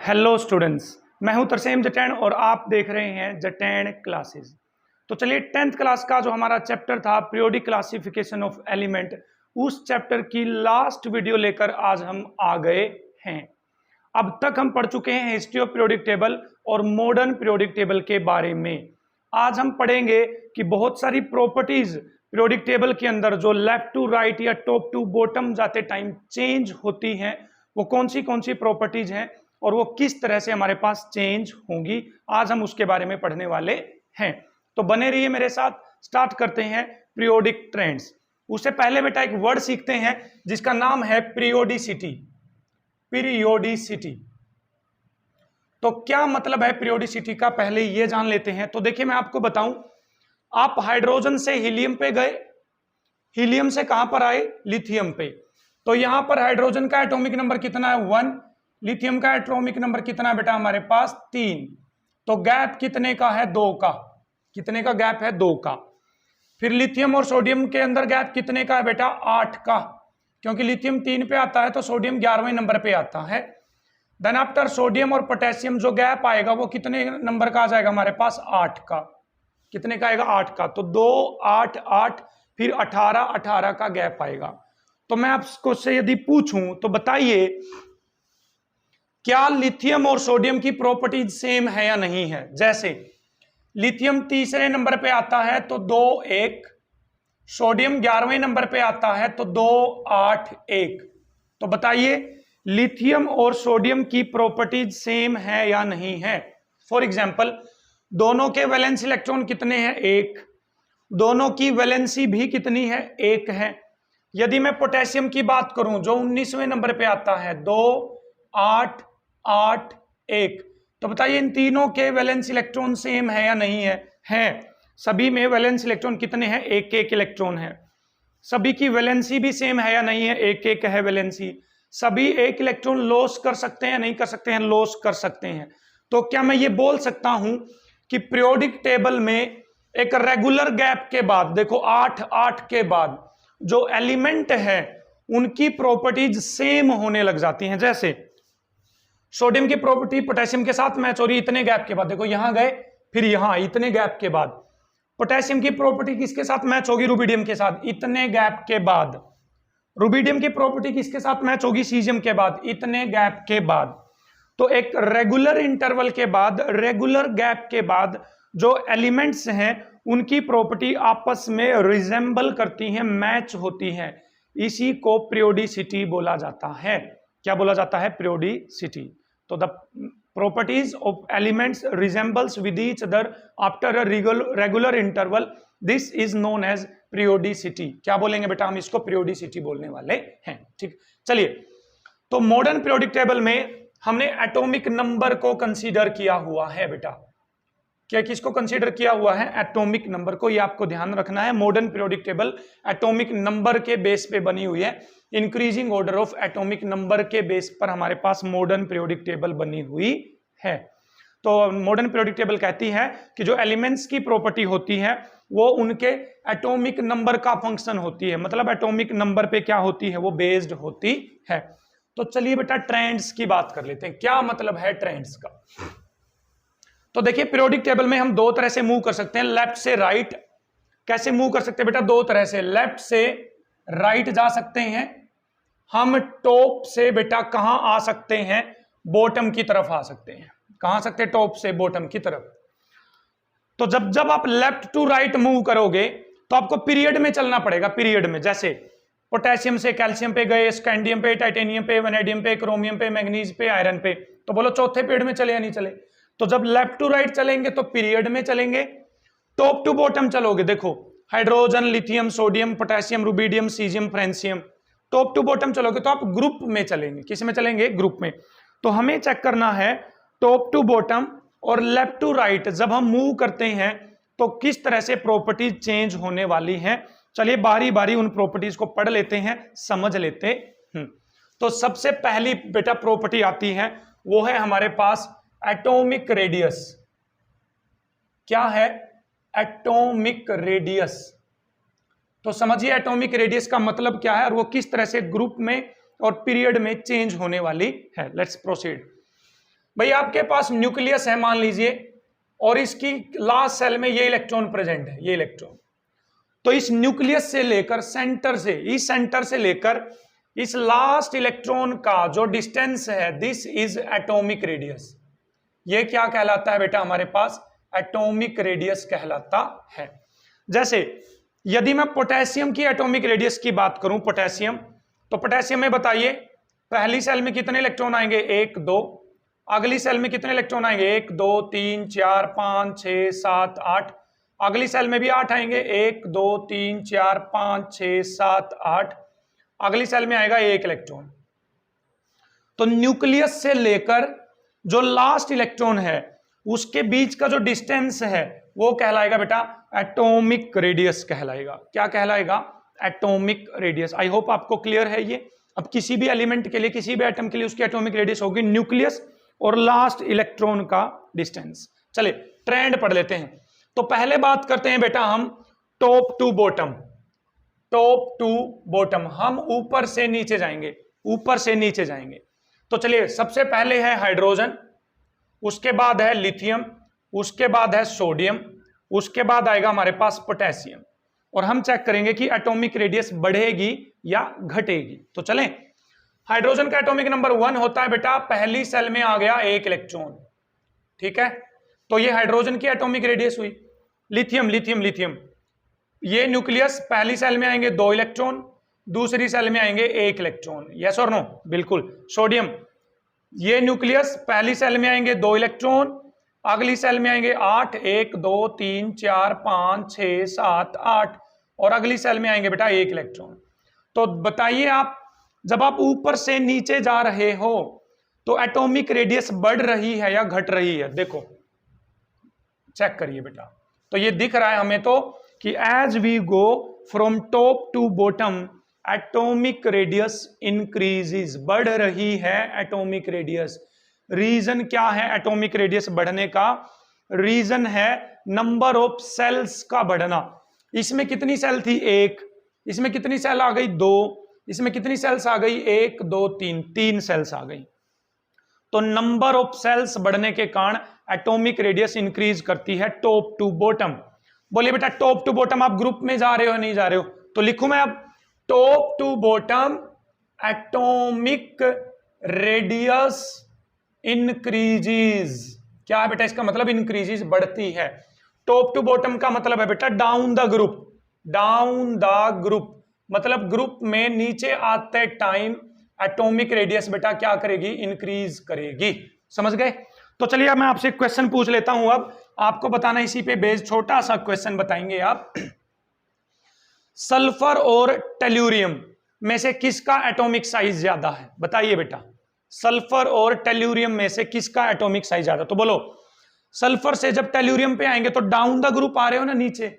Hello students, मैं हूं तरसेम जटैन और आप देख रहे हैं जटैन क्लासेस। तो चलिए 10th क्लास का जो हमारा चैप्टर था पीरियोडिक क्लासिफिकेशन ऑफ एलिमेंट, उस चैप्टर की लास्ट वीडियो लेकर आज हम आ गए हैं। अब तक हम पढ़ चुके हैं हिस्ट्री ऑफ पीरियोडिक टेबल और मॉडर्न पीरियोडिक टेबल के बारे में। आज हम पढ़ेंगे कि बहुत सारी प्रॉपर्टीज पीरियोडिक टेबल के अंदर जो लेफ्ट टू राइट या टॉप टू बॉटम जाते टाइम चेंज होती हैं, वो कौन सी प्रॉपर्टीज हैं और वो किस तरह से हमारे पास चेंज होंगी, आज हम उसके बारे में पढ़ने वाले हैं। तो बने रहिए मेरे साथ। स्टार्ट करते हैं पीरियोडिक ट्रेंड्स। उससे पहले बेटा एक वर्ड सीखते हैं जिसका नाम है पीरियोडिसिटी। पीरियोडिसिटी तो क्या मतलब है पीरियोडिसिटी का, पहले ये जान लेते हैं। तो देखिए मैं आपको बताऊं, आप हाइड्रोजन से हीलियम पे गए, हीलियम से कहां पर आए, लिथियम पे। तो यहां पर हाइड्रोजन का एटॉमिक नंबर कितना है, 1। लिथियम का एटॉमिक नंबर कितना है बेटा हमारे पास, 3। तो गैप कितने का है, 2 का। कितने का गैप है, 2 का। फिर लिथियम और सोडियम के अंदर गैप कितने का है बेटा, 8 का, क्योंकि लिथियम 3 पे आता है तो सोडियम 11वें नंबर पे आता है। देन आफ्टर सोडियम और पोटेशियम जो गैप आएगा वो कितने नंबर का आ जाएगा हमारे पास, 8 का। कितने का आएगा, 8 का। तो 2 8 8 फिर 18 18 का गैप आएगा। तो मैं आपको से यदि पूछूं तो बताइए क्या लिथियम और सोडियम की प्रॉपर्टीज सेम है या नहीं है। जैसे लिथियम तीसरे नंबर पे आता है तो 2 1, सोडियम 11वें नंबर पे आता है तो 2 8 1। तो बताइए लिथियम और सोडियम की प्रॉपर्टीज सेम है या नहीं है। फॉर एग्जांपल दोनों के वैलेंस इलेक्ट्रॉन कितने हैं, 1। दोनों की वैलेंसी भी कितनी है, 1 है। यदि मैं पोटेशियम की बात करूं जो 19वें नंबर पे आता है, 2 8 8 1। तो बताइए इन तीनों के वैलेंस इलेक्ट्रॉन सेम है या नहीं है। सभी में वैलेंस इलेक्ट्रॉन कितने हैं, 1 1 इलेक्ट्रॉन है। सभी की वैलेंसी भी सेम है या नहीं है, 1 1 है वैलेंसी। सभी 1 इलेक्ट्रॉन लॉस कर सकते हैं, नहीं कर सकते हैं, लॉस कर सकते हैं। तो क्या मैं ये बोल सकता हूं कि पीरियोडिक टेबल में एक रेगुलर गैप के बाद, देखो 8 8 के बाद जो एलिमेंट है उनकी प्रॉपर्टीज सेम होने लग जाती हैं। जैसे सोडियम की प्रॉपर्टी पोटेशियम के साथ मैच हो रही इतने गैप के बाद, देखो यहां गए फिर यहां इतने गैप के बाद। पोटेशियम की प्रॉपर्टी किसके साथ मैच होगी, रुबिडियम के साथ, इतने गैप के बाद। रुबिडियम की प्रॉपर्टी किसके साथ मैच होगी, सीजियम के बाद, इतने गैप के बाद। तो एक रेगुलर इंटरवल के बाद, रेगुलर गैप के बाद जो एलिमेंट्स हैं उनकी प्रॉपर्टी आपस में रिजेंबल करती हैं, मैच होती हैं। इसी को पीरियोडिसिटी बोला जाता है। क्या बोला जाता है, पीरियोडिसिटी। तो the properties of elements resembles with each other after a regular interval, this is known as periodicity। क्या बोलेंगे बेटा, हम इसको periodicity बोलने वाले हैं। ठीक, चलिए तो मॉडर्न पीरियोडिक टेबल में हमने एटॉमिक नंबर को कंसीडर किया हुआ है बेटा। क्या किसको कंसीडर किया हुआ है, एटॉमिक नंबर को। ये आपको ध्यान रखना है। Modern periodic table atomic number के बेस पे बनी हुई है। Increasing order of atomic number के बेस पर हमारे पास मॉडर्न पीरियोडिक टेबल बनी हुई है। तो मॉडर्न पीरियोडिक टेबल कहती है कि जो एलिमेंट्स की प्रॉपर्टी होती है वो उनके एटॉमिक नंबर का फंक्शन होती है, मतलब एटॉमिक नंबर पे क्या होती है, वो बेस्ड होती है। तो चलिए बेटा ट्रेंड्स की बात कर लेते हैं। क्या मतलब है ट्रेंड्स का। तो देखिए पीरियोडिक टेबल में हम 2 तरह से मूव कर सकते हैं, लेफ्ट से राइट। कैसे मूव कर सकते हैं बेटा, 2 तरह से। लेफ्ट से राइट जा सकते हैं हम, टॉप से बेटा कहां आ सकते हैं, बॉटम की तरफ आ सकते हैं। कहां आ सकते हैं, टॉप से बॉटम की तरफ। तो जब आप लेफ्ट टू राइट मूव करोगे तो आपको पीरियड में चलना पड़ेगा। पीरियड में जैसे पोटेशियम से कैल्शियम पे गए, स्कैंडियम पे, टाइटेनियम पे, वैनेडियम पे, क्रोमियम पे, मैग्नीज पे, आयरन पे। तो बोलो चौथे पीरियड में चले या नहीं चले। तो जब लेफ्ट टू राइट चलेंगे तो पीरियड में चलेंगे। टॉप टू बॉटम चलोगे, देखो hydrogen, lithium, sodium, potassium, rubidium, caesium, francium. Top to bottom चलोगे तो आप ग्रुप में चलेंगे। किस में चलेंगे, ग्रुप में। तो हमें चेक करना है टॉप टू बॉटम और लेफ्ट टू राइट जब हम मूव करते हैं तो किस तरह से प्रॉपर्टीज चेंज होने वाली हैं। चलिए बारी बारी उन प्रॉपर्टीज को पढ़ लेते हैं, समझ लेते हैं। तो सबसे पहली बेटा प्रॉपर्टी आती है वो है हमारे पास एटॉमिक रेडियस। क्या है, एटॉमिक रेडियस। तो समझिए एटॉमिक रेडियस का मतलब क्या है और वो किस तरह से ग्रुप में और पीरियड में चेंज होने वाली है। Let's proceed. भाई आपके पास न्यूक्लियस है मान लीजिए, और इसकी लास्ट सेल में ये इलेक्ट्रॉन प्रेजेंट है, ये इलेक्ट्रॉन। तो इस न्यूक्लियस से लेकर सेंटर से, इस सेंटर से लेकर इस लास्ट इलेक्ट्रॉन का जो डिस्टेंस है, दिस इज एटॉमिक रेडियस। ये क्या कहलाता है बेटा हमारे पास? एटॉमिक रेडियस कहलाता है। जैसे यदि मैं पोटेशियम की एटॉमिक रेडियस की बात करूं, पोटेशियम, तो पोटेशियम में बताइए पहली सेल में कितने इलेक्ट्रॉन आएंगे? 1 2। अगली सेल में कितने इलेक्ट्रॉन आएंगे? 1 2 3 4 5 6 7 8। अगली सेल में भी 8 आएंगे, 1 2 3 4 5 6 7 8। अगली सेल में आएगा 1 इलेक्ट्रॉन। तो न्यूक्लियस से लेकर जो लास्ट इलेक्ट्रॉन है उसके बीच का जो डिस्टेंस है वो कहलाएगा बेटा एटॉमिक रेडियस कहलाएगा। क्या कहलाएगा? Atomic radius. आई होप आपको क्लियर है ये। अब किसी भी एलिमेंट के लिए, किसी भी एटम के लिए उसकी एटॉमिक रेडियस होगी न्यूक्लियस और लास्ट इलेक्ट्रॉन का डिस्टेंस। चलिए ट्रेंड पढ़ लेते हैं। तो पहले बात करते हैं बेटा हम top to bottom. Top to bottom, हम ऊपर से नीचे जाएंगे, ऊपर से नीचे जाएंगे। तो चलिए सबसे पहले है हाइड्रोजन, उसके बाद है लिथियम, उसके बाद है सोडियम, उसके बाद आएगा हमारे पास पोटेशियम। और हम चेक करेंगे कि एटॉमिक रेडियस बढ़ेगी या घटेगी। तो चलें, हाइड्रोजन का एटॉमिक नंबर 1 होता है बेटा, पहली सेल में आ गया 1 इलेक्ट्रॉन, ठीक है। तो ये हाइड्रोजन की एटॉमिक रेडियस हुई। लिथियम, लिथियम, लिथियम, ये न्यूक्लियस, पहली सेल में आएंगे 2 इलेक्ट्रॉन, दूसरी सेल में आएंगे 1 इलेक्ट्रॉन। यस और नो? बिल्कुल। सोडियम, ये न्यूक्लियस, पहली सेल में आएंगे 2 इलेक्ट्रॉन, अगली सेल में आएंगे 8, 1 2 3 4 5 6 7 8, और अगली सेल में आएंगे बेटा 1 इलेक्ट्रॉन। तो बताइए आप, जब आप ऊपर से नीचे जा रहे हो तो एटॉमिक रेडियस बढ़ रही है या घट रही है? देखो चेक करिए बेटा। तो ये दिख रहा है हमें तो कि as we go from top to bottom atomic radius increases, बढ़ रही है एटॉमिक रेडियस। रीजन क्या है एटॉमिक रेडियस बढ़ने का? रीजन है नंबर ऑफ सेल्स का बढ़ना। इसमें कितनी सेल थी? 1। इसमें कितनी सेल आ गई? 2। इसमें कितनी सेल्स आ गई? 1 2 3, 3 सेल्स आ गई। तो नंबर ऑफ सेल्स बढ़ने के कारण एटॉमिक रेडियस इंक्रीज करती है टॉप टू बॉटम। बोलिए बेटा टॉप टू बॉटम आप ग्रुप में जा रहे हो नहीं जा रहे हो? तो लिखूं मैं अब, top to bottom atomic radius increases. क्या है बेटा इसका मतलब? इंक्रीजेस, बढ़ती है। टॉप टू बॉटम का मतलब है बेटा down the group. Down the group मतलब ग्रुप में नीचे आते टाइम एटॉमिक रेडियस बेटा क्या करेगी? इंक्रीज करेगी। समझ गए? तो चलिए अब मैं आपसे एक क्वेश्चन पूछ लेता हूं। अब आपको बताना, इसी पे बेस्ड छोटा सा क्वेश्चन बताएंगे आप। सल्फर और टेल्यूरियम में से किसका एटॉमिक साइज ज्यादा है? बताइए बेटा, सल्फर और टेल्यूरियम में से किसका एटॉमिक साइज ज्यादा? तो बोलो, सल्फर से जब टेल्यूरियम पे आएंगे तो डाउन द ग्रुप आ रहे हो ना, नीचे।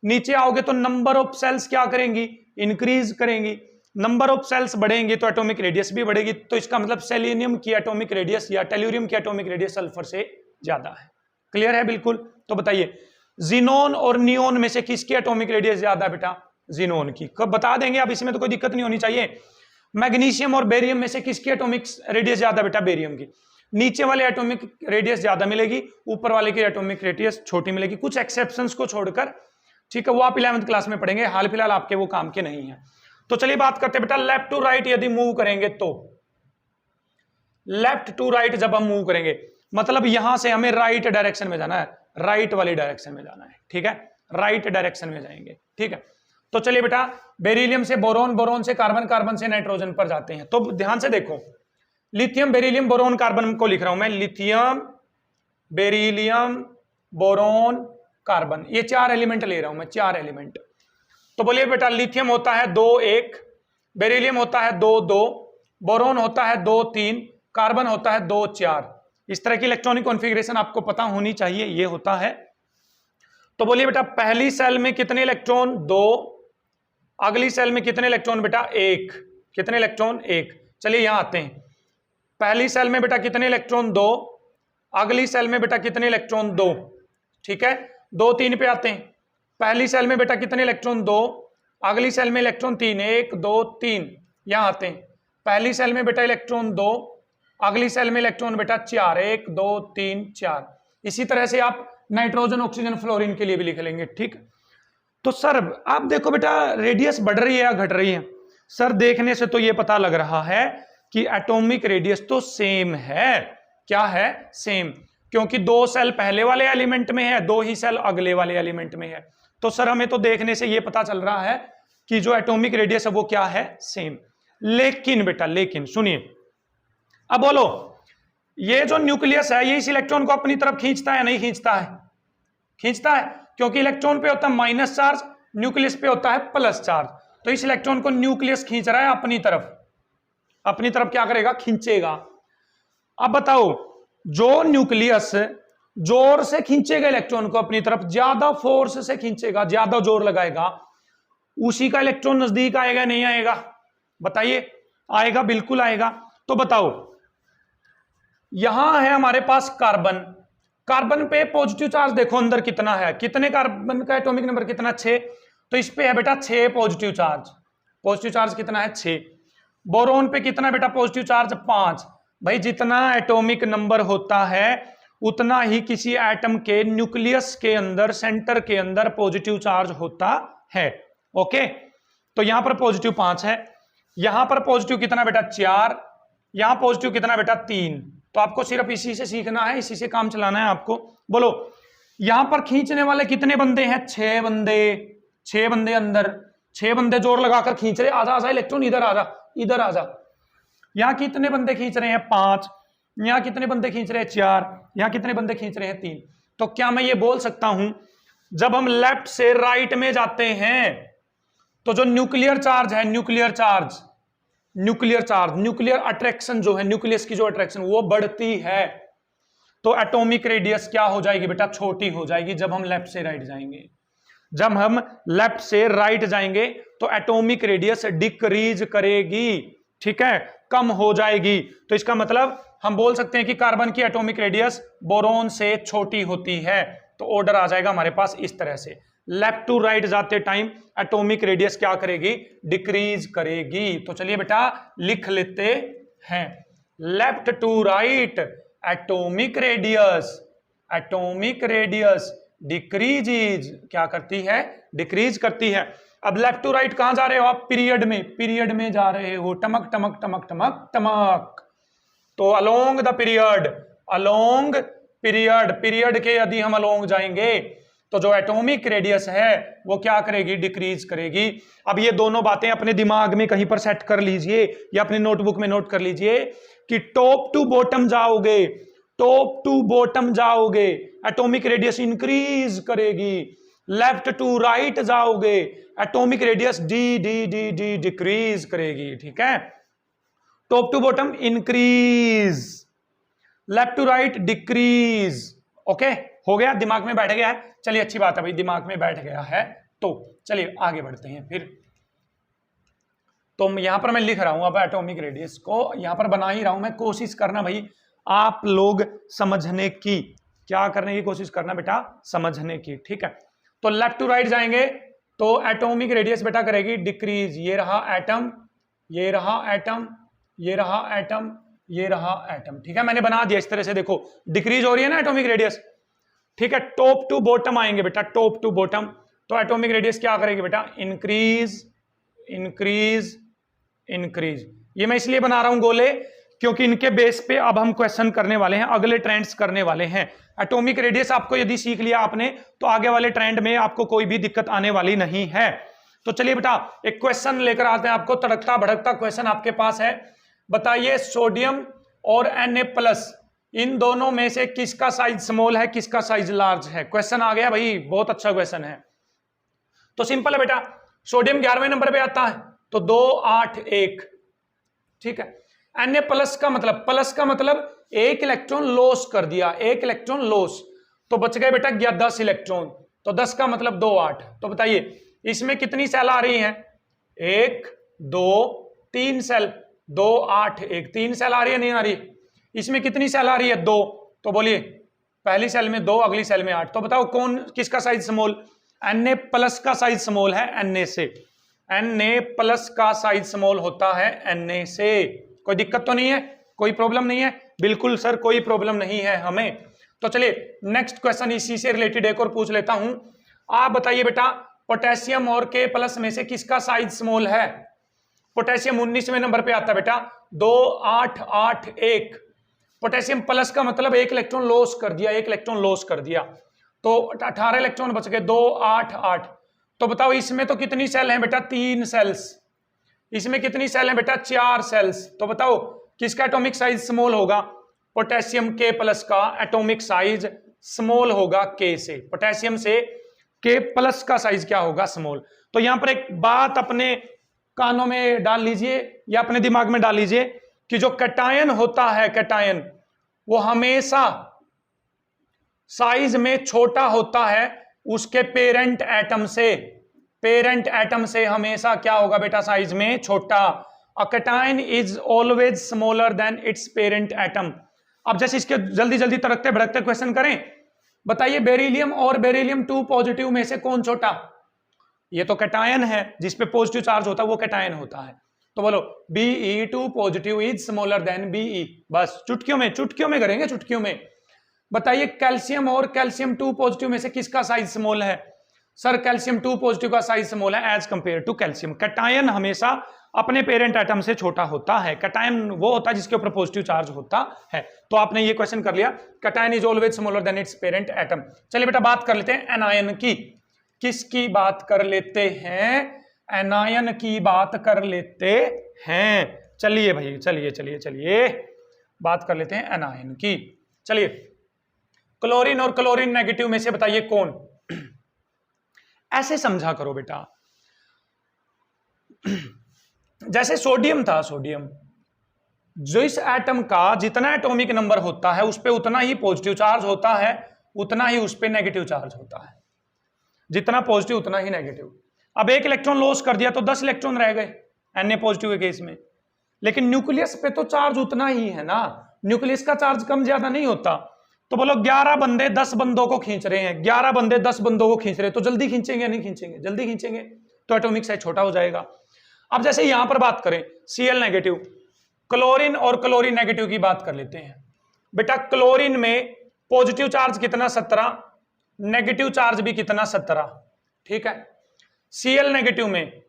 नीचे आओगे तो नंबर ऑफ सेल्स क्या करेंगी? इंक्रीज करेंगी। नंबर ऑफ सेल्स बढ़ेंगे तो एटॉमिक रेडियस भी बढ़ेगी। तो इसका मतलब सेलेनियम की एटॉमिक रेडियस या टेल्यूरियम की एटॉमिक रेडियस सल्फर से ज्यादा है। क्लियर है? बिल्कुल। तो बताइए जिनोन और नियोन में से किसकी एटॉमिक रेडियस ज्यादा है बेटा? जिनोन की। कब बता देंगे आप, इसमें तो कोई दिक्कत नहीं होनी चाहिए। मैग्नीशियम और बेरियम में से किसकी एटॉमिक रेडियस ज्यादा बेटा? बेरियम की। नीचे वाले एटॉमिक रेडियस ज्यादा मिलेगी, ऊपर वाले की एटॉमिक रेडियस छोटी मिलेगी, कुछ एक्सेप्शंस को छोड़कर। ठीक है, वो आप 11वीं क्लास में पढ़ेंगे, हाल फिलहाल आपके वो काम के नहीं है। तो चलिए बात करते हैं बेटा लेफ्ट टू राइट यदि मूव करेंगे तो। लेफ्ट टू राइट जब हम मूव करेंगे मतलब यहां से हमें राइट डायरेक्शन में जाना है, राइट वाली डायरेक्शन में जाना है। ठीक है, राइट डायरेक्शन में जाएंगे। ठीक है, तो चलिए बेटा बेरिलियम से बोरोन, बोरोन से कार्बन, कार्बन से नाइट्रोजन पर जाते हैं। तो ध्यान से देखो, लिथियम बेरिलियम बोरोन कार्बन को लिख रहा हूं मैं, लिथियम बेरिलियम बोरोन कार्बन, ये 4 एलिमेंट ले रहा हूं मैं, 4 एलिमेंट। तो बोलिए बेटा लिथियम होता है 2 1, बेरिलियम होता है 2 2, बोरोन होता है 2 3, कार्बन होता है 2 4। इस तरह की इलेक्ट्रॉनिक कॉन्फ़िगरेशन आपको पता होनी चाहिए, ये होता है। तो बोलिए बेटा पहली सेल में कितने इलेक्ट्रॉन? 2। अगली सेल में कितने इलेक्ट्रॉन बेटा? 1। कितने इलेक्ट्रॉन? 1। चलिए यहां आते हैं, पहली सेल में बेटा कितने इलेक्ट्रॉन? 2। अगली सेल में बेटा कितने इलेक्ट्रॉन? 2। ठीक है, 2 3 पे आते हैं, पहली सेल में बेटा कितने इलेक्ट्रॉन? 2। अगली सेल में इलेक्ट्रॉन 3, 1 2 3। यहां आते हैं, पहली सेल में बेटा इलेक्ट्रॉन 2, अगली सेल में इलेक्ट्रॉन बेटा 4, 1 2 3 4। इसी तरह से आप नाइट्रोजन, ऑक्सीजन, फ्लोरीन के लिए भी लिख लेंगे। ठीक, तो सर आप देखो बेटा रेडियस बढ़ रही है या घट रही है? सर देखने से तो ये पता लग रहा है कि एटॉमिक रेडियस तो सेम है। क्या है? सेम, क्योंकि 2 सेल पहले वाले एलिमेंट में है, 2 ही सेल अगले वाले एलिमेंट में है। तो सर हमें तो देखने से ये पता चल रहा है कि जो एटॉमिक रेडियस है वो क्या है? सेम। लेकिन बेटा लेकिन सुनिए, अब बोलो ये जो न्यूक्लियस है ये इस इलेक्ट्रॉन को अपनी तरफ खींचता है नहीं खींचता है? खींचता है, क्योंकि इलेक्ट्रॉन पे होता है माइनस चार्ज, न्यूक्लियस पे होता है प्लस चार्ज। तो इस इलेक्ट्रॉन को न्यूक्लियस खींच रहा है अपनी तरफ, अपनी तरफ क्या करेगा? खींचेगा। अब बताओ, जो न्यूक्लियस जोर से खींचेगा इलेक्ट्रॉन को अपनी तरफ, ज्यादा फोर्स से खींचेगा, ज्यादा जोर लगाएगा, उसी का इलेक्ट्रॉन नजदीक आएगा नहीं आएगा? बताइए। आएगा, बिल्कुल आएगा। तो बताओ, यहां है हमारे पास कार्बन, कार्बन पे पॉजिटिव चार्ज देखो अंदर कितना है, कितने कार्बन का एटॉमिक नंबर कितना? 6। तो इस पे है बेटा 6 पॉजिटिव चार्ज। पॉजिटिव चार्ज कितना है? 6। बोरोन पे कितना बेटा पॉजिटिव चार्ज? 5। भाई जितना एटॉमिक नंबर होता है उतना ही किसी एटम के न्यूक्लियस के अंदर, सेंटर के अंदर पॉजिटिव चार्ज होता है। ओके, तो यहां पर पॉजिटिव 5 है, यहां पर पॉजिटिव कितना बेटा? 4, यहां पॉजिटिव कितना बेटा? 3। तो आपको सिर्फ इसी से सीखना है, इसी से काम चलाना है आपको। बोलो, यहां पर खींचने वाले कितने बंदे हैं? 6 बंदे। 6 बंदे अंदर, 6 बंदे जोर लगाकर खींच रहे, आजा आजा इलेक्ट्रॉन इधर आजा, इधर आजा। यहां कितने बंदे खींच रहे हैं? 5। यहां कितने बंदे खींच रहे हैं? 4। यहां कितने बंदे खींच रहे हैं? 3। तो क्या मैं ये बोल सकता हूं, जब हम लेफ्ट से राइट में जाते हैं तो जो न्यूक्लियर चार्ज है, न्यूक्लियर चार्ज, न्यूक्लियर अट्रैक्शन जो है, न्यूक्लियस की जो अट्रैक्शन वो बढ़ती है, तो एटॉमिक रेडियस क्या हो जाएगी बेटा? छोटी हो जाएगी जब हम लेफ्ट से राइट जाएंगे। जब हम लेफ्ट से राइट जाएंगे तो एटॉमिक रेडियस डिक्रीज करेगी, ठीक है, कम हो जाएगी। तो इसका मतलब हम बोल सकते हैं कि कार्बन की एटॉमिक रेडियस बोरोन से छोटी होती है। तो ऑर्डर आ जाएगा हमारे पास इस तरह से, लेफ्ट टू राइट जाते टाइम एटॉमिक रेडियस क्या करेगी? डिक्रीज करेगी। तो चलिए बेटा लिख लेते हैं, left to right atomic radius decrease क्या करती है? डिक्रीज करती है। अब लेफ्ट टू राइट कहां जा रहे हो आप? पीरियड में जा रहे हो, टमक टमक टमक टमक टमक। तो अलोंग द पीरियड के यदि हम अलोंग जाएंगे तो जो एटॉमिक रेडियस है वो क्या करेगी? डिक्रीज करेगी। अब ये दोनों बातें अपने दिमाग में कहीं पर सेट कर लीजिए या अपनी नोटबुक में नोट कर लीजिए कि टॉप टू बॉटम जाओगे एटॉमिक रेडियस इंक्रीज करेगी, लेफ्ट टू राइट जाओगे एटॉमिक रेडियस डी डिक्रीज करेगी। ठीक है, top to bottom increase, left to right decrease. Okay, हो गया, दिमाग में बैठ गया है। चलिए अच्छी बात है भाई, दिमाग में बैठ गया है। तो चलिए आगे बढ़ते हैं फिर। तो यहां पर मैं लिख रहा हूं अब एटॉमिक रेडियस को, यहां पर बना ही रहा हूं मैं। कोशिश करना भाई आप लोग समझने की, क्या करने की कोशिश करना बेटा? समझने की। ठीक है, तो लेफ्ट टू राइट जाएंगे तो एटॉमिक रेडियस बेटा करेगी डिक्रीज। ये रहा एटम, ये रहा एटम, ये रहा एटम, ये रहा एटम। ठीक है, मैंने बना दिया इस तरह से, देखो डिक्रीज हो रही है ना एटॉमिक रेडियस। ठीक है, टॉप टू बॉटम आएंगे बेटा, टॉप टू बॉटम, तो एटॉमिक रेडियस क्या करेगी बेटा? Increase increase increase. ये मैं इसलिए बना रहा हूं गोले क्योंकि इनके बेस पे अब हम क्वेश्चन करने वाले हैं, अगले ट्रेंड्स करने वाले हैं। एटॉमिक रेडियस आपको यदि सीख लिया आपने तो आगे वाले ट्रेंड में आपको कोई भी दिक्कत आने वाली नहीं है। तो चलिए बेटा एक क्वेश्चन लेकर आते हैं आपको, तड़कता भड़कता क्वेश्चन आपके पास है। बताइए सोडियम और Na+ इन दोनों में से किसका साइज स्मॉल है, किसका साइज लार्ज है? क्वेश्चन आ गया भाई, बहुत अच्छा क्वेश्चन है। तो सिंपल है बेटा, सोडियम 11वें नंबर पे आता है तो 2 8 1। ठीक है, Na+ का मतलब, प्लस का मतलब एक इलेक्ट्रॉन लॉस कर दिया, एक इलेक्ट्रॉन लॉस, तो बच गए बेटा 10 इलेक्ट्रॉन, तो 10 का मतलब 2 8। तो बताइए इसमें कितनी सेल आ रही हैं? 1 2 3 सेल, 2 8 1, 3 सेल आ रही है नहीं आ रही? इसमें कितनी सेल आ रही है? 2। तो बोलिए पहली सेल में 2, अगली सेल में 8। तो बताओ कौन, किसका साइज स्मॉल? Na+ का साइज स्मॉल है Na से, Na+ का साइज स्मॉल होता है Na से। कोई दिक्कत तो नहीं है? कोई प्रॉब्लम नहीं है? बिल्कुल सर, कोई प्रॉब्लम नहीं है हमें। तो चलिए नेक्स्ट क्वेश्चन इसी से रिलेटेड एक और पूछ लेता हूं। आप बताइए बेटा, पोटेशियम और K+ में से किसका साइज स्मॉल है? पोटेशियम 19वें नंबर पे आता है बेटा, 2 8 8 1। पोटेशियम प्लस का मतलब एक इलेक्ट्रॉन लॉस कर दिया, एक इलेक्ट्रॉन लॉस कर दिया, तो 18 इलेक्ट्रॉन बच गए, 2 8 8। तो बताओ इसमें तो कितनी सेल हैं बेटा? 3 सेल्स। इसमें कितनी सेल हैं बेटा? 4 सेल्स। तो बताओ किसका एटॉमिक साइज स्मॉल होगा? पोटेशियम K+ का एटॉमिक साइज स्मॉल होगा K से। पोटेशियम से K+ का साइज क्या होगा? स्मॉल। तो यहां पर एक बात अपने कानों में डाल लीजिए या अपने दिमाग में डाल लीजिए कि जो कैटायन होता है, कैटायन वो हमेशा साइज में छोटा होता है उसके पेरेंट एटम से। पेरेंट एटम से हमेशा क्या होगा बेटा? साइज में छोटा। A cation is always smaller than its parent atom. अब जैसे इसके जल्दी जल्दी तड़कते भड़कते क्वेश्चन करें, बताइए बेरिलियम और बेरिलियम 2 पॉजिटिव में से कौन छोटा? ये तो कैटायन है, जिसपे पॉजिटिव चार्ज होता है वो कैटायन होता है। तो बोलो Be2 positive is smaller than Be। बस चुटकियों में करेंगे, चुटकियों में। बताइए कैल्शियम और कैल्शियम 2 पॉजिटिव में से किसका साइज स्मॉल है? सर कैल्शियम 2 पॉजिटिव का साइज स्मॉल है as compare to calcium. Cation हमेशा अपने पेरेंट एटम से छोटा होता है। कैटायन वो होता है जिसके ऊपर पॉजिटिव चार्ज होता है। तो आपने ये क्वेश्चन कर लिया, cation is always smaller than its parent atom. चलिए बेटा बात कर लेते हैं एनायन की। किसकी बात कर लेते हैं? एनायन की बात कर लेते हैं। चलिए भाई, चलिए बात कर लेते हैं एनायन की। चलिए क्लोरीन और क्लोरीन नेगेटिव में से बताइए कौन? ऐसे समझा करो बेटा, जैसे सोडियम था, सोडियम जो इस एटम का जितना एटॉमिक नंबर होता है उस पे उतना ही पॉजिटिव चार्ज होता है, उतना ही उस पे नेगेटिव चार्ज होता है। जितना पॉजिटिव उतना ही नेगेटिव। अब एक इलेक्ट्रॉन लॉस कर दिया तो 10 इलेक्ट्रॉन रह गए Na पॉजिटिव के केस में। लेकिन न्यूक्लियस पे तो चार्ज उतना ही है ना, न्यूक्लियस का चार्ज कम ज्यादा नहीं होता। तो बोलो 11 बंदे 10 बंदों को खींच रहे हैं, 11 बंदे 10 बंदों को खींच रहे हैं, तो जल्दी खींचेंगे या नहीं खींचेंगे? जल्दी खींचेंगे, तो एटॉमिक साइज छोटा हो जाएगा। अब जैसे यहां पर बात करें Cl नेगेटिव, क्लोरीन और क्लोरीन नेगेटिव की बात कर लेते हैं। बेटा क्लोरीन में पॉजिटिव चार्ज कितना? 17, नेगेटिव चार्ज भी कितना? 17, ठीक है। Cl नेगेटिव में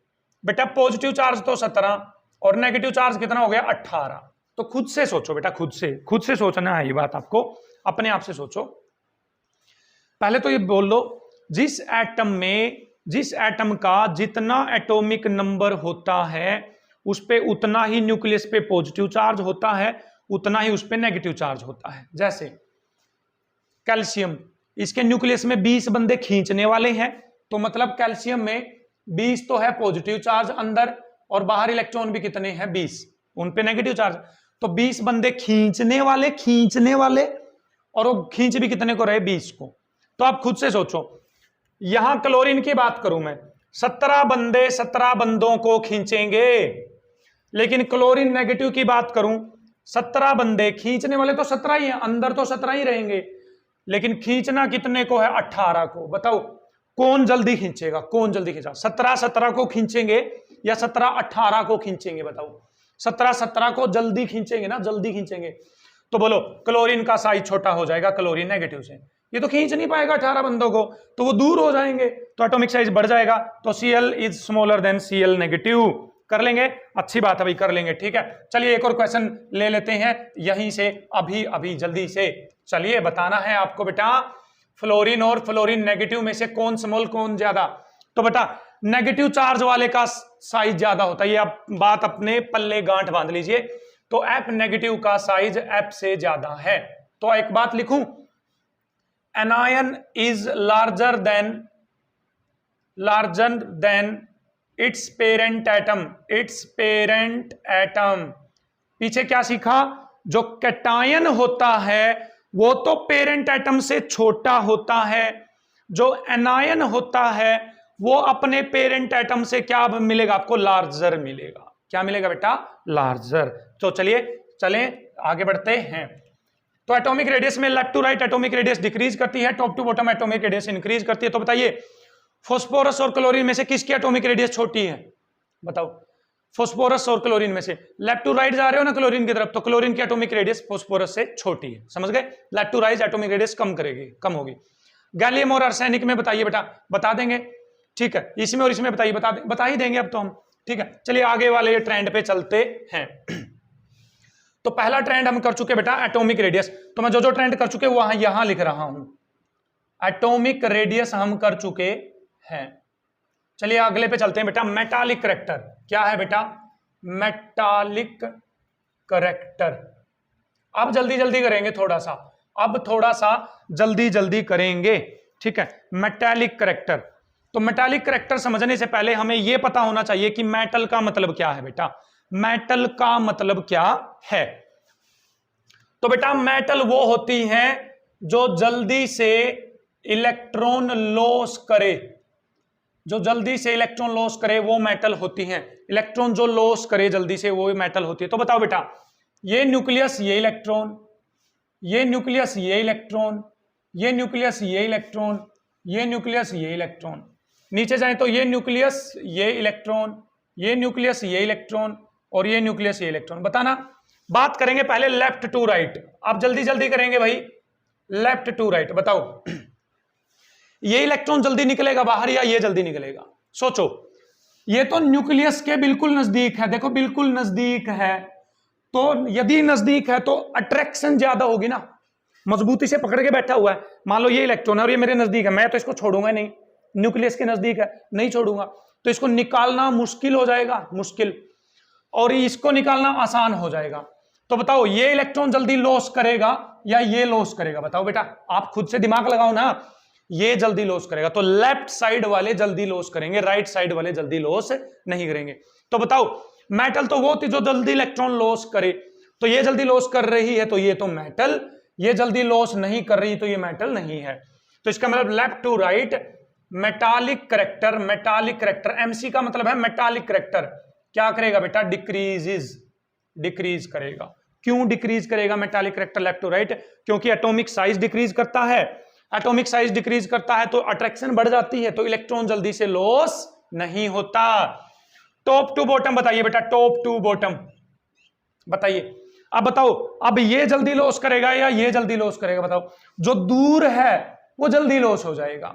बेटा पॉजिटिव चार्ज तो 17 और नेगेटिव चार्ज कितना हो गया? 18। तो खुद से सोचो बेटा, खुद से सोचना है ये बात आपको, अपने आप से सोचो। पहले तो ये बोल लो, जिस एटम का जितना एटॉमिक नंबर होता है उस पे उतना ही न्यूक्लियस पे पॉजिटिव चार्ज होता है, उतना ही उस पे नेगेटिव चार्ज होता है। जैसे कैल्शियम, इसके न्यूक्लियस में 20 बंदे खींचने वाले हैं, तो मतलब कैल्शियम में 20 तो है पॉजिटिव चार्ज अंदर, और बाहर इलेक्ट्रॉन भी कितने हैं? 20, उन पे नेगेटिव चार्ज। तो 20 बंदे खींचने वाले और वो खींच भी कितने को रहे? 20 को। तो आप खुद से सोचो, यहां क्लोरीन की बात करूं मैं, 17 बंदे 17 बंदों को खींचेंगे, लेकिन क्लोरीन नेगेटिव की बात करूं, 17 बंदे खींचने वाले तो 17 ही हैं, अंदर तो 17 ही रहेंगे, लेकिन खींचना कितने को है? 18 को। बताओ कौन जल्दी खींचेगा? 17 17 को खींचेंगे या 17 18 को खींचेंगे? बताओ 17 17 को जल्दी खींचेंगे ना, जल्दी खींचेंगे। तो बोलो क्लोरीन का साइज छोटा हो जाएगा क्लोरीन नेगेटिव से। ये तो खींच नहीं पाएगा 18 बंदों को, तो वो दूर हो जाएंगे, तो एटॉमिक साइज बढ़ जाएगा। तो Cl is smaller than Cl negative. कर लेंगे, अच्छी बात है भाई, कर लेंगे, ठीक है। चलिए एक और क्वेश्चन ले लेते हैं यहीं से, अभी जल्दी से। चलिए बताना है आपको बेटा, फ्लोरीन और फ्लोरीन नेगेटिव में से कौन स्मॉल कौन ज्यादा? तो बेटा नेगेटिव चार्ज वाले का साइज ज्यादा होता है, ये आप बात अपने पल्ले गांठ बांध लीजिए। तो F नेगेटिव का साइज F से ज्यादा है। तो एक बात लिखूं, anion is larger than its parent atom। पीछे क्या सीखा? जो कैटायन होता है वो तो पेरेंट एटम से छोटा होता है, जो एनायन होता है वो अपने पेरेंट एटम से क्या मिलेगा आपको? लार्जर मिलेगा। क्या मिलेगा बेटा? लार्जर। तो चलें आगे बढ़ते हैं। तो एटॉमिक रेडियस में left to right atomic radius decrease करती है, top to bottom atomic radius increase करती है। तो बताइए फास्फोरस और क्लोरीन में से किसकी एटॉमिक रेडियस छोटी है? बताओ। फोस्फोरस और क्लोरीन में से लेफ्ट टू राइट जा रहे हो ना क्लोरीन की तरफ, तो क्लोरीन की एटॉमिक रेडियस फोस्फोरस से छोटी है, समझ गए। Left to right atomic radius कम होगी। गैलियम और आर्सेनिक में बताइए बेटा, बता देंगे, ठीक है। इसमें और इसमें बताइए, बता ही देंगे अब तो हम, ठीक है। चलिए आगे वाले ट्रेंड पे चलते हैं। तो पहला ट्रेंड हम कर चुके बेटा एटॉमिक रेडियस, तो मैं जो ट्रेंड कर चुके वहां यहां लिख रहा हूं, एटॉमिक रेडियस हम कर चुके हैं। चलिए अगले पे चलते हैं बेटा, मेटालिक करैक्टर। क्या है बेटा? Metallic character. अब जल्दी जल्दी करेंगे थोड़ा सा, अब थोड़ा सा जल्दी जल्दी करेंगे, ठीक है। मेटालिक करैक्टर, तो मेटालिक करैक्टर समझने से पहले हमें यह पता होना चाहिए कि मेटल का मतलब क्या है बेटा। मेटल का मतलब क्या है? तो बेटा मेटल वो होती हैं जो जल्दी से इलेक्ट्रॉन लॉस करे, जो जल्दी से इलेक्ट्रॉन लॉस करे वो मेटल होती हैं। इलेक्ट्रॉन जो लॉस करे जल्दी से वो मेटल होती है। तो बताओ बेटा, ये न्यूक्लियस ये इलेक्ट्रॉन, ये न्यूक्लियस ये इलेक्ट्रॉन, ये न्यूक्लियस ये इलेक्ट्रॉन, ये न्यूक्लियस ये इलेक्ट्रॉन, नीचे जाए तो ये न्यूक्लियस ये इलेक्ट्रॉन, ये न्यूक्लियस ये इलेक्ट्रॉन और ये न्यूक्लियस ये इलेक्ट्रॉन। बताना, बात करेंगे पहले लेफ्ट टू राइट, आप जल्दी जल्दी करेंगे भाई, लेफ्ट टू राइट। बताओ ये इलेक्ट्रॉन जल्दी निकलेगा बाहर या ये जल्दी निकलेगा? सोचो, ये तो न्यूक्लियस के बिल्कुल नजदीक है, देखो बिल्कुल नजदीक है, तो यदि नजदीक है तो अट्रैक्शन ज्यादा होगी ना, मजबूती से पकड़ के बैठा हुआ है। मान लो ये इलेक्ट्रॉन है और ये मेरे नजदीक है, मैं तो इसको छोड़ूंगा नहीं, न्यूक्लियस के नजदीक है नहीं छोड़ूंगा, तो इसको निकालना मुश्किल हो जाएगा, मुश्किल, और इसको निकालना आसान हो जाएगा। तो बताओ ये इलेक्ट्रॉन जल्दी लॉस करेगा या ये लॉस करेगा? बताओ बेटा, आप खुद से दिमाग लगाओ ना, ये जल्दी लॉस करेगा, तो लेफ्ट साइड वाले जल्दी लॉस करेंगे, राइट साइड वाले जल्दी लॉस नहीं करेंगे। तो बताओ मेटल तो वो थी जो जल्दी इलेक्ट्रॉन लॉस करे, तो ये जल्दी लॉस कर रही है तो ये तो मेटल, ये जल्दी लॉस नहीं कर रही तो ये मेटल नहीं है। तो इसका मतलब left to right metallic character, metallic character, MC का मतलब है मेटालिक करैक्टर क्या करेगा बेटा? डिक्रीजेस, डिक्रीज करेगा। क्यों डिक्रीज करेगा metallic character left to right? क्योंकि एटॉमिक साइज डिक्रीज करता है, एटॉमिक साइज डिक्रीज करता है तो अट्रैक्शन बढ़ जाती है, तो इलेक्ट्रॉन जल्दी से लॉस नहीं होता। टॉप टू बॉटम बताइए बेटा, टॉप टू बॉटम बताइए। अब बताओ, अब ये जल्दी लॉस करेगा या ये जल्दी लॉस करेगा? बताओ, जो दूर है वो जल्दी लॉस हो जाएगा,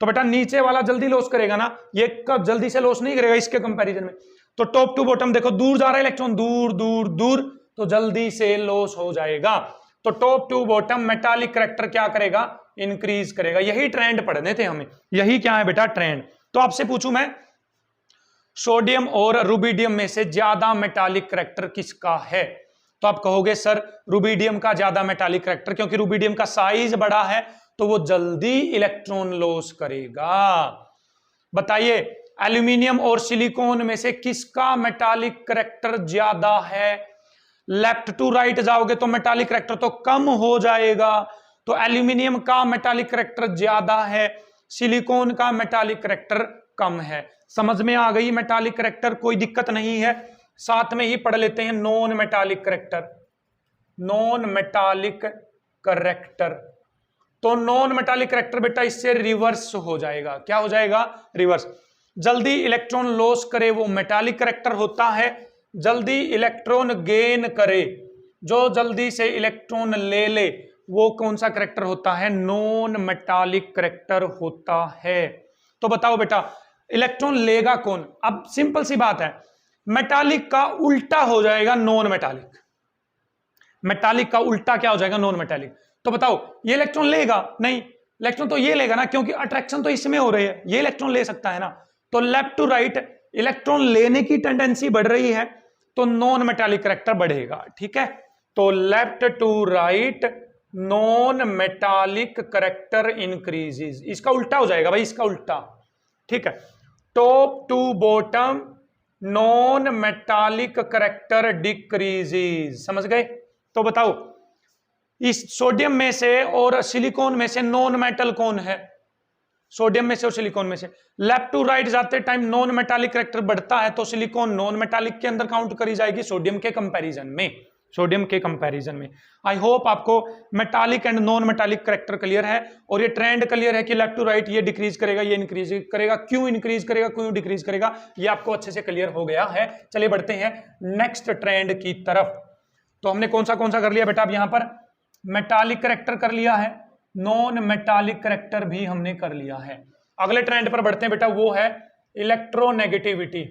तो बेटा नीचे वाला जल्दी लॉस करेगा ना, ये कब जल्दी से लॉस नहीं करेगा इसके कंपैरिजन में। तो टॉप टू बॉटम देखो, दूर जा रहा है इलेक्ट्रॉन, दूर दूर दूर, तो जल्दी से लॉस हो जाएगा। तो top to bottom metallic character क्या करेगा? इंक्रीज करेगा। यही ट्रेंड पढ़ने थे हमें, यही क्या है बेटा? ट्रेंड। तो आपसे पूछूं मैं, सोडियम और रुबिडियम में से ज्यादा मेटालिक करैक्टर किसका है? तो आप कहोगे सर रुबिडियम का ज्यादा मेटालिक करैक्टर, क्योंकि रुबिडियम का साइज बड़ा है तो वो जल्दी इलेक्ट्रॉन लॉस करेगा। बताइए एल्यूमिनियम और सिलिकॉन में से किसका मेटालिक करैक्टर ज्यादा है? लेफ्ट टू राइट जाओगे तो मेटालिक करैक्टर तो कम हो जाएगा, तो एल्यूमिनियम का मेटालिक करैक्टर ज्यादा है, सिलिकॉन का मेटालिक करैक्टर कम है। समझ में आ गई मेटालिक करैक्टर? कोई दिक्कत नहीं है। साथ में ही पढ़ लेते हैं non metallic character, non metallic character. तो नॉन मेटालिक करैक्टर बेटा इससे रिवर्स हो जाएगा। क्या हो जाएगा? रिवर्स। जल्दी इलेक्ट्रॉन लॉस करे वो मेटालिक करैक्टर होता है, जल्दी इलेक्ट्रॉन गेन करे, जो जल्दी से इलेक्ट्रॉन ले ले, वो कौन सा करैक्टर होता है? नॉन मेटालिक करैक्टर होता है। तो बताओ बेटा इलेक्ट्रॉन लेगा कौन? अब सिंपल सी बात है, मेटालिक का उल्टा हो जाएगा नॉन मेटालिक, मेटालिक का उल्टा क्या हो जाएगा? Non metallic. तो बताओ ये इलेक्ट्रॉन लेगा? नहीं, इलेक्ट्रॉन तो ये लेगा ना, क्योंकि अट्रैक्शन तो इसमें हो रही है, ये इलेक्ट्रॉन ले सकता है ना। तो लेफ्ट टू राइट इलेक्ट्रॉन लेने की टेंडेंसी बढ़ रही है तो नॉन मेटालिक करैक्टर बढ़ेगा, ठीक है। तो left to right non metallic character increases, इसका उल्टा हो जाएगा भाई, इसका उल्टा, ठीक है। Top to bottom non metallic character decreases, समझ गए? तो बताओ इस सोडियम में से और सिलिकॉन में से नॉन मेटल कौन है? सोडियम में से और सिलिकॉन में से। लेफ्ट टू राइट जाते टाइम नॉन मेटालिक करैक्टर बढ़ता है तो सिलिकॉन नॉन मेटालिक के अंदर काउंट करी जाएगी सोडियम के कंपैरिजन में, सोडियम के कंपैरिजन में। आई होप आपको metallic and non metallic character clear है और ये ट्रेंड क्लियर है कि लेफ्ट टू राइट ये डिक्रीज करेगा, ये इंक्रीज करेगा, क्यों इंक्रीज करेगा, क्यों डिक्रीज करेगा, ये आपको अच्छे से क्लियर हो गया है। चलिए बढ़ते हैं नेक्स्ट ट्रेंड की तरफ। तो हमने कौन सा कर लिया बेटा, अब यहां पर मेटालिक कैरेक्टर कर लिया है, नॉन मेटालिक कैरेक्टर भी हमने कर लिया है। अगले ट्रेंड पर बढ़ते हैं बेटा, वो है इलेक्ट्रोनेगेटिविटी।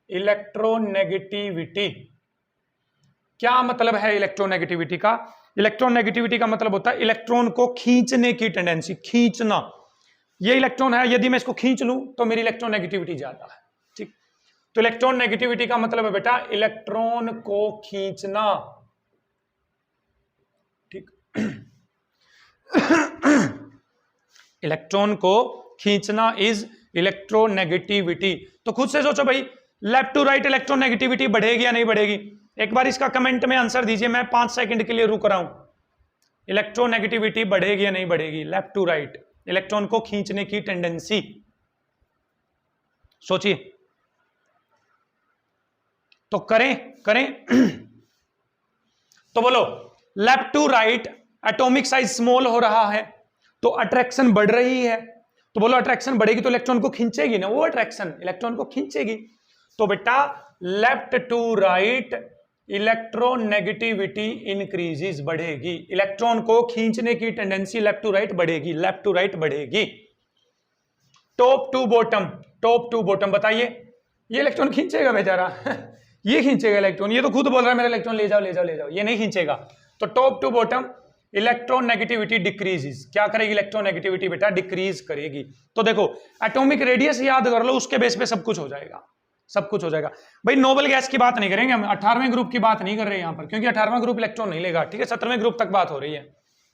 इलेक्ट्रोनेगेटिविटी क्या मतलब है इलेक्ट्रोनेगेटिविटी का? इलेक्ट्रोनेगेटिविटी का मतलब होता है इलेक्ट्रॉन को खींचने की टेंडेंसी, खींचना। ये इलेक्ट्रॉन है, यदि मैं इसको खींच लूं तो मेरी इलेक्ट्रोनेगेटिविटी ज्यादा है, ठीक। तो इलेक्ट्रोनेगेटिविटी का मतलब है बेटा इलेक्ट्रॉन को खींचना, ठीक। इलेक्ट्रॉन को खींचना इज इलेक्ट्रोनेगेटिविटी। तो खुद से सोचो भाई, लेफ्ट टू राइट इलेक्ट्रोनेगेटिविटी बढ़ेगी या नहीं बढ़ेगी? एक बार इसका कमेंट में आंसर दीजिए, मैं 5 सेकंड के लिए रुक रहा हूं। इलेक्ट्रोनेगेटिविटी बढ़ेगी या नहीं बढ़ेगी? लेफ्ट टू राइट इलेक्ट्रॉन को खींचने की टेंडेंसी, सोचिए। तो करें तो बोलो, left to right atomic size small हो रहा है तो अट्रैक्शन बढ़ रही है। तो बोलो अट्रैक्शन बढ़ेगी तो इलेक्ट्रॉन को खींचेगी ना, वो अट्रैक्शन इलेक्ट्रॉन को खींचेगी। तो बेटा left to right electronegativity increases, बढ़ेगी। इलेक्ट्रॉन को खींचने की टेंडेंसी लेफ्ट टू राइट बढ़ेगी, लेफ्ट टू राइट बढ़ेगी। टॉप टू बॉटम बताइए, ये इलेक्ट्रॉन खींचेगा बेचारा ये खींचेगा इलेक्ट्रॉन, ये तो खुद बोल रहा है मेरा इलेक्ट्रॉन ले जाओ, ये नहीं खींचेगा। तो top to bottom electronegativity decreases, क्या करेगी इलेक्ट्रोनेगेटिविटी बेटा? डिक्रीज करेगी। तो देखो एटॉमिक रेडियस याद कर लो, उसके बेस पे सब कुछ हो जाएगा, सब कुछ हो जाएगा। भाई नोबल गैस की बात नहीं करेंगे हम, 18वें ग्रुप की बात नहीं कर रहे हैं यहां पर, क्योंकि 18वां ग्रुप इलेक्ट्रॉन नहीं लेगा, ठीक है। 17वें ग्रुप तक बात हो रही है,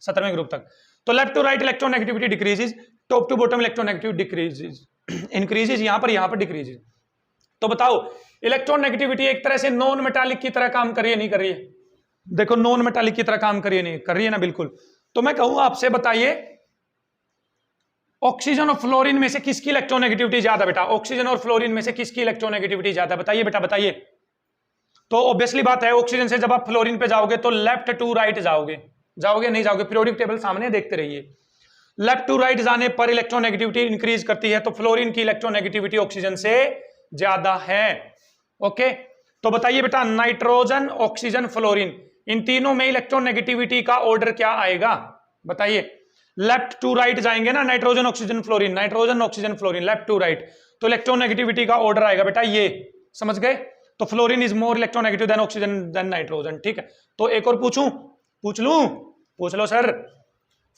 17वें ग्रुप तक। तो left to right electronegativity decreases, top to bottom electronegativity decreases, increases यहां पर डिक्रीजेस। तो बताओ इलेक्ट्रोनेगेटिविटी एक तरह से नॉन मेटालिक की तरह काम कर रही है, नहीं कर रही है? देखो नॉन मेटालिक की तरह काम कर रही है, नहीं कर रही है ना? बिल्कुल। तो मैं कहूंगा आपसे, बताइए ऑक्सीजन और फ्लोरीन में से किसकी इलेक्ट्रोनेगेटिविटी ज्यादा बेटा? ऑक्सीजन और फ्लोरीन में से किसकी इलेक्ट्रोनेगेटिविटी ज्यादा? बताइए बेटा, बताइए। तो ऑब्वियसली बात है, ऑक्सीजन से जब आप फ्लोरीन पे जाओगे तो लेफ्ट टू राइट जाओगे नहीं जाओगे? पीरियोडिक टेबल सामने देखते रहिए। लेफ्ट टू राइट जाने पर इलेक्ट्रोनेगेटिविटी इंक्रीज करती है, तो फ्लोरीन की इलेक्ट्रोनेगेटिविटी ऑक्सीजन से ज्यादा है। ओके, तो बताइए बेटा, नाइट्रोजन, ऑक्सीजन, फ्लोरीन, इन तीनों में इलेक्ट्रोनेगेटिविटी का ऑर्डर क्या आएगा? बताइए। लेफ्ट टू राइट जाएंगे ना, nitrogen oxygen fluorine, nitrogen oxygen fluorine, left to right, तो इलेक्ट्रोनेगेटिविटी का ऑर्डर आएगा बेटा ये, समझ गए? तो fluorine is more electronegative than oxygen than nitrogen, ठीक है। तो एक और पूछ लो sir.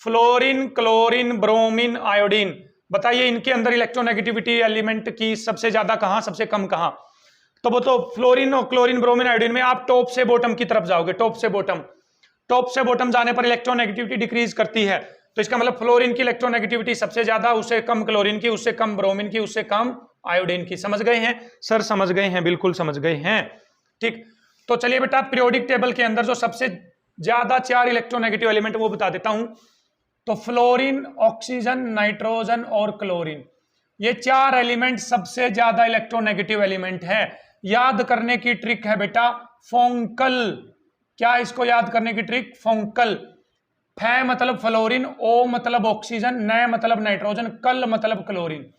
Fluorine, chlorine, bromine, iodine, बताइए इनके अंदर इलेक्ट्रोनेगेटिविटी एलिमेंट की सबसे ज्यादा कहां, सबसे कम कहां? तो वो तो फ्लोरीन और क्लोरीन, ब्रोमीन, आयोडीन में आप टॉप से बॉटम की तरफ जाओगे, टॉप से बॉटम जाने पर इलेक्ट्रोनेगेटिविटी डिक्रीज करती है। तो इसका मतलब फ्लोरीन की इलेक्ट्रोनेगेटिविटी सबसे ज्यादा, उससे कम क्लोरीन की, उससे कम ब्रोमीन की, उससे कम आयोडीन की। समझ गए हैं सर? समझ गए हैं, बिल्कुल समझ गए हैं, ठीक। तो चलिए बेटा, पीरियोडिक टेबल के अंदर जो सबसे ज्यादा 4 इलेक्ट्रोनेगेटिव एलिमेंट वो बता देता हूं। तो फ्लोरीन, ऑक्सीजन, नाइट्रोजन और क्लोरीन, ये 4 एलिमेंट सबसे ज्यादा इलेक्ट्रोनेगेटिव एलिमेंट है। याद करने की ट्रिक है बेटा फोंकल। क्या इसको याद करने की ट्रिक? फोंकल। फै मतलब फ्लोरीन, ओ मतलब ऑक्सीजन, नै मतलब नाइट्रोजन, कल मतलब क्लोरीन।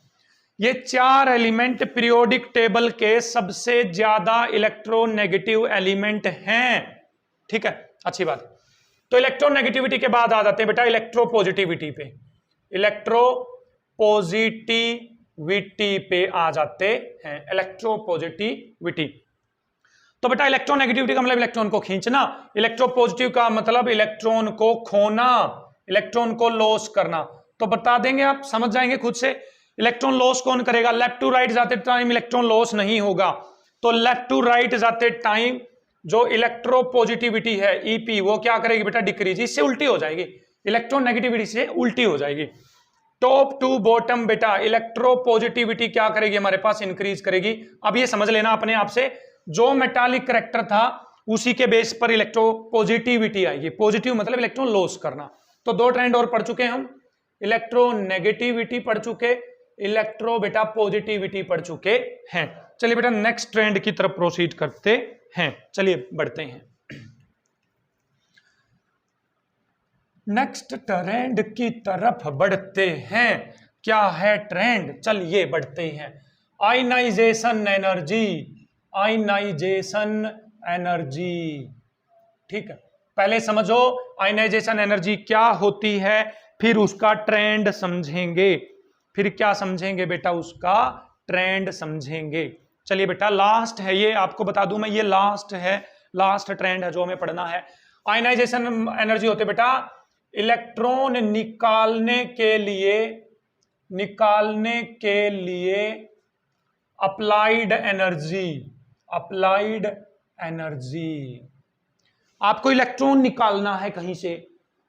ये 4 एलिमेंट पीरियोडिक टेबल के सबसे ज्यादा इलेक्ट्रोनेगेटिव एलिमेंट हैं, ठीक है। अच्छी बात। तो इलेक्ट्रोनेगेटिविटी के बाद आ जाते हैं बेटा इलेक्ट्रोपॉजिटिविटी पे, इलेक्ट्रोपॉजिटिविटी पे आ जाते हैं, इलेक्ट्रोपॉजिटिविटी। तो बेटा इलेक्ट्रोनेगेटिविटी का मतलब इलेक्ट्रॉन को खींचना, इलेक्ट्रोपॉजिटिव का मतलब इलेक्ट्रॉन को खोना, इलेक्ट्रॉन को लॉस करना। तो बता देंगे आप, समझ जाएंगे खुद से। इलेक्ट्रॉन लॉस कौन करेगा? लेफ्ट टू राइट जाते टाइम इलेक्ट्रॉन लॉस नहीं होगा, तो लेफ्ट टू राइट जाते टाइम जो इलेक्ट्रोपॉजिटिविटी है ईपी, वो क्या करेगी बेटा? डिक्रीज, इससे उल्टी हो जाएगी, इलेक्ट्रोनेगेटिविटी से उल्टी हो जाएगी। टॉप टू बॉटम बेटा इलेक्ट्रोपॉजिटिविटी क्या करेगी? हमारे पास इंक्रीज करेगी। अब ये समझ लेना अपने आप से, जो मेटालिक करैक्टर था उसी के बेस पर इलेक्ट्रोपॉजिटिविटी आएगी। पॉजिटिव मतलब इलेक्ट्रॉन लॉस करना। तो 2 ट्रेंड और पढ़ चुके हम, इलेक्ट्रोनेगेटिविटी पढ़ चुके, इलेक्ट्रो बेटा पॉजिटिविटी पढ़ चुके हैं। चलिए बेटा नेक्स्ट ट्रेंड की तरफ प्रोसीड करते हैं। चलिए बढ़ते हैं नेक्स्ट ट्रेंड की तरफ बढ़ते हैं। क्या है ट्रेंड? चलिए बढ़ते हैं। Ionisation energy, ionisation energy. ठीक है, पहले समझो आयनाइजेशन एनर्जी क्या होती है, फिर उसका ट्रेंड समझेंगे। फिर क्या समझेंगे बेटा? उसका ट्रेंड समझेंगे। चलिए बेटा, लास्ट है ये, आपको बता दूं मैं, ये लास्ट है, लास्ट ट्रेंड है जो हमें पढ़ना है। आयनाइजेशन एनर्जी होते बेटा इलेक्ट्रॉन निकालने के लिए अप्लाइड एनर्जी, अप्लाइड एनर्जी। आपको इलेक्ट्रॉन निकालना है कहीं से,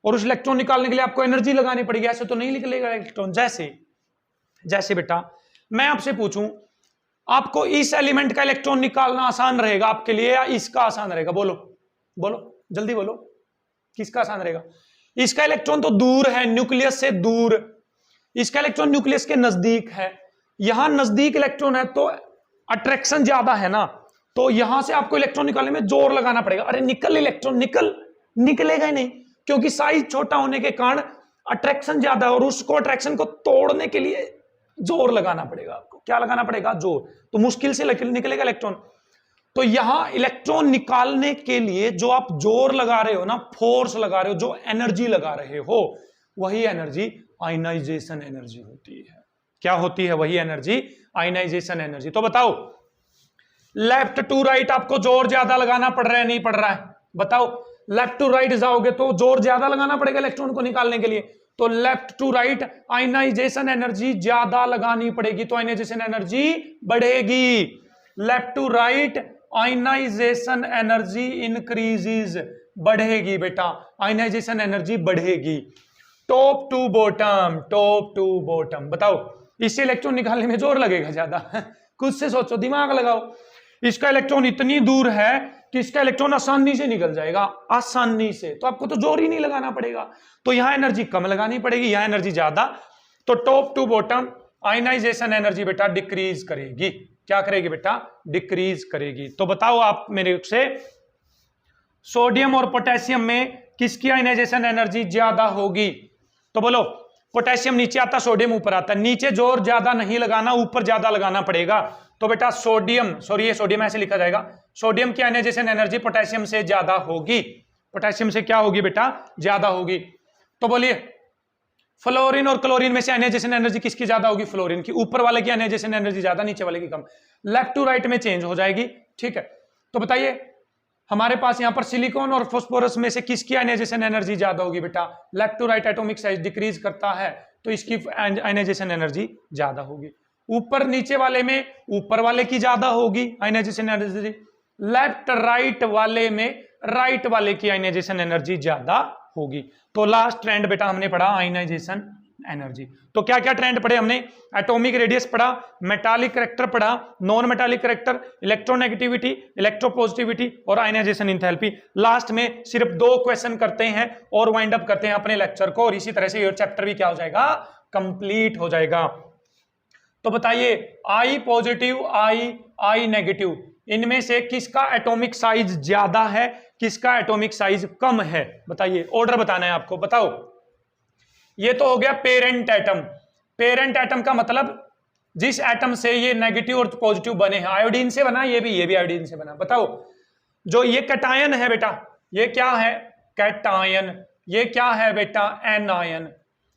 और उस इलेक्ट्रॉन निकालने के लिए आपको एनर्जी लगानी पड़ेगी, ऐसे तो नहीं निकलेगा इलेक्ट्रॉन। जैसे बेटा मैं आपसे पूछूं, आपको इस एलिमेंट का इलेक्ट्रॉन निकालना आसान रहेगा आपके लिए या इसका आसान रहेगा? बोलो बोलो, जल्दी बोलो, किसका आसान रहेगा? इसका इलेक्ट्रॉन तो दूर है, न्यूक्लियस से दूर, इसका इलेक्ट्रॉन न्यूक्लियस के नजदीक है। यहां नजदीक इलेक्ट्रॉन है तो अट्रैक्शन ज्यादा है ना, तो यहां से आपको इलेक्ट्रॉन निकालने में जोर लगाना पड़ेगा। अरे निकल इलेक्ट्रॉन, निकलेगा ही नहीं, क्योंकि साइज छोटा होने के कारण अट्रैक्शन ज्यादा है, और उसको अट्रैक्शन को तोड़ने के लिए जोर लगाना पड़ेगा आपको। क्या लगाना पड़ेगा? जोर। तो मुश्किल से निकलेगा इलेक्ट्रॉन। तो यहां इलेक्ट्रॉन निकालने के लिए जो आप जोर लगा रहे हो ना, फोर्स लगा रहे हो, जो एनर्जी लगा रहे हो, वही एनर्जी आयनाइजेशन एनर्जी होती है। क्या होती है? वही एनर्जी आयनाइजेशन एनर्जी। तो बताओ, लेफ्ट टू राइट आपको जोर ज्यादा लगाना पड़ रहा है, नहीं पड़ रहा है? बताओ, लेफ्ट टू राइट जाओगे तो जोर ज्यादा लगाना पड़ेगा इलेक्ट्रॉन को निकालने के लिए, तो left to right ionisation energy ज्यादा लगानी पड़ेगी, तो आयनाइजेशन एनर्जी बढ़ेगी। Left to right ionisation energy increases, बढ़ेगी बेटा, आयनाइजेशन एनर्जी बढ़ेगी। Top to bottom, top to bottom, बताओ इससे इलेक्ट्रॉन निकालने में जोर लगेगा ज्यादा? खुद से सोचो, दिमाग लगाओ। इसका इलेक्ट्रॉन इतनी दूर है कि इसका इलेक्ट्रॉन आसानी से निकल जाएगा, आसानी से, तो आपको तो जोर ही नहीं लगाना पड़ेगा। तो यहां एनर्जी कम लगानी पड़ेगी, यहां एनर्जी ज्यादा। तो top to bottom ionisation energy बेटा डिक्रीज करेगी। क्या करेगी बेटा? डिक्रीज करेगी। तो बताओ आप मेरे से, सोडियम और पोटेशियम में किसकी आयनाइजेशन एनर्जी ज्यादा होगी? तो बोलो, पोटेशियम नीचे आता, सोडियम ऊपर आता, नीचे जोर ज्यादा नहीं लगाना, ऊपर ज्यादा लगाना पड़ेगा। तो बेटा सोडियम, सॉरी ये सोडियम ऐसे लिखा जाएगा, सोडियम की आयनाइजेशन एनर्जी पोटेशियम से ज्यादा होगी। पोटेशियम से क्या होगी बेटा? ज्यादा होगी। तो बोलिए, फ्लोरीन और क्लोरीन में से आयनाइजेशन एनर्जी किसकी ज्यादा होगी? फ्लोरीन की। ऊपर वाले की आयनाइजेशन एनर्जी ज्यादा, नीचे वाले की कम। लेफ्ट टू राइट में चेंज हो जाएगी। ठीक है, तो बताइए हमारे पास यहां पर सिलिकॉन और फास्फोरस में से किसकी आयनाइजेशन एनर्जी ज्यादा होगी बेटा? Left to right atomic size decrease करता है, तो इसकी आयनाइजेशन एनर्जी ज्यादा होगी। ऊपर नीचे वाले में ऊपर वाले की ज्यादा होगी आयनाइजेशन एनर्जी, लेफ्ट राइट वाले में राइट वाले की आयनाइजेशन एनर्जी ज्यादा होगी। तो लास्ट ट्रेंड बेटा हमने पढ़ा आयनाइजेशन एनर्जी। तो क्या क्या ट्रेंड पढ़े हमने? एटॉमिक रेडियस पढ़ा, मेटालिक करैक्टर पढ़ा, non metallic character, electronegativity, electropositivity और आयनाइजेशन एंथैल्पी। लास्ट में सिर्फ 2 क्वेश्चन करते हैं और वाइंड अप करते हैं अपने लेक्चर को, और इसी तरह से ये चैप्टर भी क्या हो जाएगा? कंप्लीट हो जाएगा। तो बताइए, आई पॉजिटिव, आई नेगेटिव, इनमें से किसका एटॉमिक साइज ज्यादा है, किसका एटॉमिक साइज कम है? बताइए, ऑर्डर बताना है आपको। बताओ, ये तो हो गया पेरेंट एटम। पेरेंट एटम का मतलब जिस एटम से ये नेगेटिव और पॉजिटिव बने हैं। आयोडीन से बना, ये भी आयोडीन से बना। बताओ, जो ये कैटायन है बेटा, ये क्या है? कैटायन। ये क्या है बेटा? एनायन।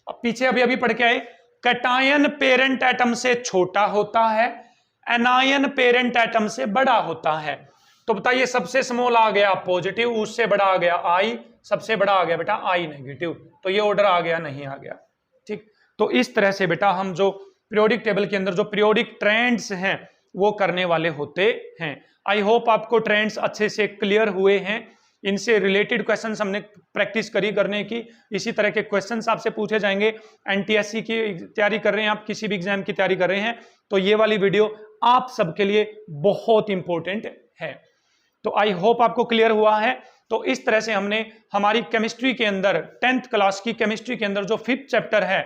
अब पीछे अभी पढ़ के आए, कैटायन पेरेंट एटम से छोटा होता है, एनायन पेरेंट एटम से बड़ा होता है। तो बताइए, सबसे स्मॉल आ गया पॉजिटिव, उससे बड़ा आ गया आई, सबसे बड़ा आ गया बेटा आई नेगेटिव। तो ये ऑर्डर आ गया? नहीं आ गया। ठीक, तो इस तरह से बेटा हम जो पीरियोडिक टेबल के अंदर जो पीरियोडिक ट्रेंड्स हैं वो करने वाले होते हैं। आई होप आपको ट्रेंड्स अच्छे से क्लियर हुए हैं। इनसे रिलेटेड क्वेश्चंस हमने प्रैक्टिस करी करने की। इसी तरह के क्वेश्चंस आपसे पूछे जाएंगे। एनटीएससी की तैयारी कर रहे हैं आप, किसी भी एग्जाम की तैयारी कर रहे हैं, तो ये वाली वीडियो आप सबके लिए बहुत इंपॉर्टेंट है। तो आई होप आपको क्लियर हुआ है। तो इस तरह से हमने हमारी केमिस्ट्री के अंदर 10th क्लास की केमिस्ट्री के अंदर जो 5th चैप्टर है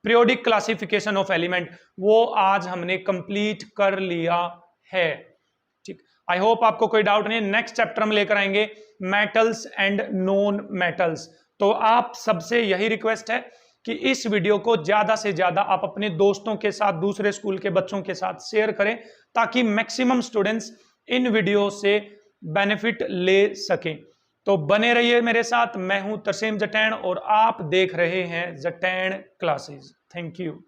पीरियोडिक क्लासिफिकेशन ऑफ एलिमेंट, वो आज हमने कंप्लीट कर लिया है। ठीक, आई होप आपको कोई डाउट नहीं है। नेक्स्ट चैप्टर हम लेकर आएंगे मेटल्स एंड नॉन मेटल्स। तो आप सबसे यही रिक्वेस्ट है कि इस वीडियो को ज्यादा से ज्यादा आप अपने दोस्तों के साथ, दूसरे स्कूल के बच्चों के साथ शेयर करें, ताकि मैक्सिमम स्टूडेंट्स इन वीडियो से बेनिफिट ले सकें। तो बने रहिए मेरे साथ। मैं हूं तरसेम जटैन और आप देख रहे हैं जटैन क्लासेस। Thank you.